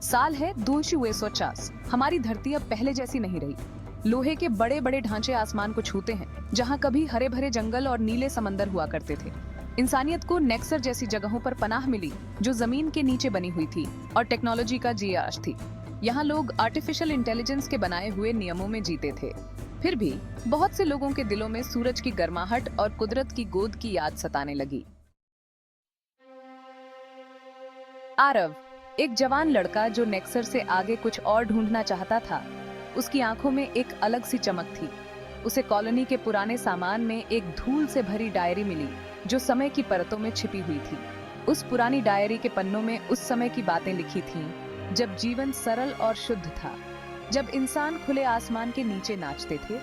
साल है 2250। हमारी धरती अब पहले जैसी नहीं रही। लोहे के बड़े बड़े ढांचे आसमान को छूते हैं, जहां कभी हरे भरे जंगल और नीले समंदर हुआ करते थे। इंसानियत को नेक्सर जैसी जगहों पर पनाह मिली, जो जमीन के नीचे बनी हुई थी और टेक्नोलॉजी का जियाश थी। यहाँ लोग आर्टिफिशियल इंटेलिजेंस के बनाए हुए नियमों में जीते थे। फिर भी बहुत से लोगों के दिलों में सूरज की गर्माहट और कुदरत की गोद की याद सताने लगी। आरव, एक जवान लड़का जो नेक्सर से आगे कुछ और ढूंढना चाहता था। उसकी आंखों में एक अलग सी चमक थी। उसे कॉलोनी के पुराने सामान में एक धूल से भरी डायरी मिली, जो समय की परतों में छिपी हुई थी। उस पुरानी डायरी के पन्नों में उस समय की बातें लिखी थीं, जब जीवन सरल और शुद्ध था, जब इंसान खुले आसमान के नीचे नाचते थे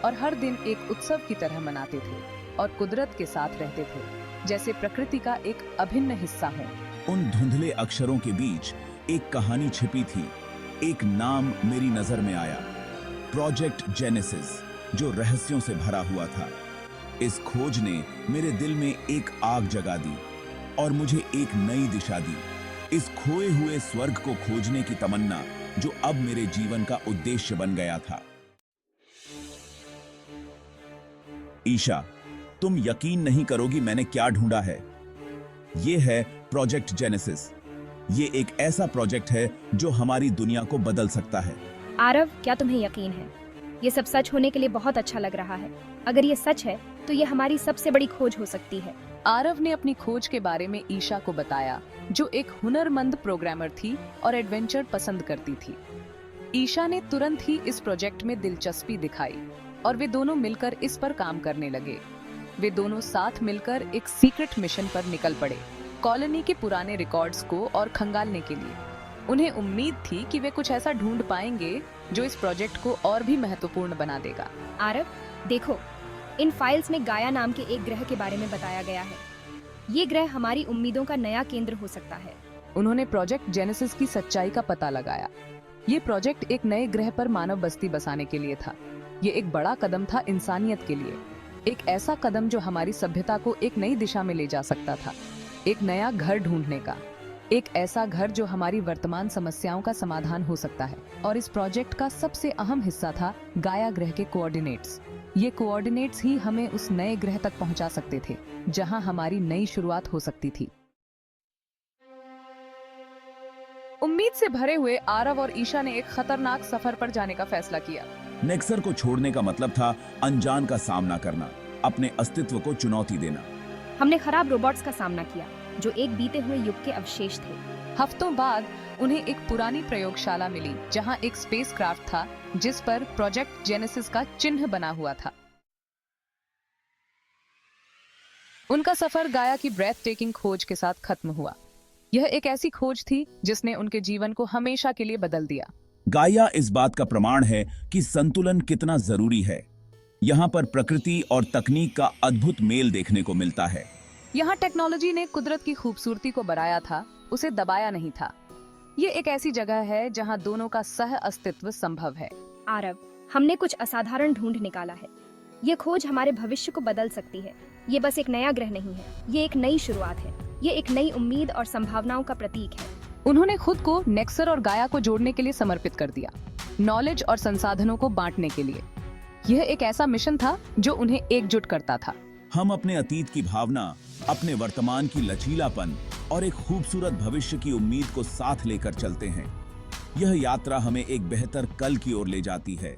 और हर दिन एक उत्सव की तरह मनाते थे और कुदरत के साथ रहते थे, जैसे प्रकृति का एक अभिन्न हिस्सा हो। उन धुंधले अक्षरों के बीच एक कहानी छिपी थी। एक नाम मेरी नजर में आया, प्रोजेक्ट जेनेसिस, जो रहस्यों से भरा हुआ था। इस खोज ने मेरे दिल में एक आग जगा दी और मुझे एक नई दिशा दी। इस खोए हुए स्वर्ग को खोजने की तमन्ना, जो अब मेरे जीवन का उद्देश्य बन गया था। ईशा, तुम यकीन नहीं करोगी मैंने क्या ढूंढा है। ये है प्रोजेक्ट जेनेसिस। ये एक ऐसा प्रोजेक्ट है जो हमारी दुनिया को बदल सकता है। आरव, क्या तुम्हें यकीन है? ये सब सच होने के लिए बहुत अच्छा लग रहा है। अगर ये सच है तो ये हमारी सबसे बड़ी खोज हो सकती है। आरव ने अपनी खोज के बारे में ईशा को बताया, जो एक हुनरमंद प्रोग्रामर थी और एडवेंचर पसंद करती थी। ईशा ने तुरंत ही इस प्रोजेक्ट में दिलचस्पी दिखाई और वे दोनों मिलकर इस पर काम करने लगे। वे दोनों साथ मिलकर एक सीक्रेट मिशन पर निकल पड़े, कॉलोनी के पुराने रिकॉर्ड्स को और खंगालने के लिए। उन्हें उम्मीद थी कि वे कुछ ऐसा ढूंढ पाएंगे जो इस प्रोजेक्ट को और भी महत्वपूर्ण बना देगा। आरव, देखो, इन फाइल्स में गाया नाम के एक ग्रह के बारे में बताया गया है। ये ग्रह हमारी उम्मीदों का नया केंद्र हो सकता है। उन्होंने प्रोजेक्ट जेनेसिस की सच्चाई का पता लगाया। ये प्रोजेक्ट एक नए ग्रह पर मानव बस्ती बसाने के लिए था। ये एक बड़ा कदम था इंसानियत के लिए, एक ऐसा कदम जो हमारी सभ्यता को एक नई दिशा में ले जा सकता था। एक नया घर ढूंढने का, एक ऐसा घर जो हमारी वर्तमान समस्याओं का समाधान हो सकता है। और इस प्रोजेक्ट का सबसे अहम हिस्सा था गाया ग्रह के कोऑर्डिनेट्स। ये कोऑर्डिनेट्स ही हमें उस नए ग्रह तक पहुंचा सकते थे, जहां हमारी नई शुरुआत हो सकती थी। उम्मीद से भरे हुए आरव और ईशा ने एक खतरनाक सफर पर जाने का फैसला किया। नेक्सर को छोड़ने का मतलब था अनजान का सामना करना, अपने अस्तित्व को चुनौती देना। हमने खराब रोबोट्स का सामना किया, जो एक बीते हुए युग के अवशेष थे। हफ्तों बाद उन्हें एक पुरानी प्रयोगशाला मिली, जहां एक स्पेसक्राफ्ट था जिस पर प्रोजेक्ट जेनेसिस का चिन्ह बना हुआ था। उनका सफर गाया की ब्रेथ टेकिंग खोज के साथ खत्म हुआ। यह एक ऐसी खोज थी जिसने उनके जीवन को हमेशा के लिए बदल दिया। गाया इस बात का प्रमाण है कि संतुलन कितना जरूरी है। यहाँ पर प्रकृति और तकनीक का अद्भुत मेल देखने को मिलता है। यहाँ टेक्नोलॉजी ने कुदरत की खूबसूरती को बढ़ाया था, उसे दबाया नहीं था। ये एक ऐसी जगह है जहाँ दोनों का सह अस्तित्व संभव है। आरव, हमने कुछ असाधारण ढूंढ निकाला है। ये खोज हमारे भविष्य को बदल सकती है। ये बस एक नया ग्रह नहीं है, ये एक नई शुरुआत है। ये एक नई उम्मीद और संभावनाओं का प्रतीक है। उन्होंने खुद को नेक्सर और गाया को जोड़ने के लिए समर्पित कर दिया, नॉलेज और संसाधनों को बांटने के लिए। यह एक ऐसा मिशन था जो उन्हें एकजुट करता था। हम अपने अतीत की भावना, अपने वर्तमान की लचीलापन और एक खूबसूरत भविष्य की उम्मीद को साथ लेकर चलते हैं। यह यात्रा हमें एक बेहतर कल की ओर ले जाती है।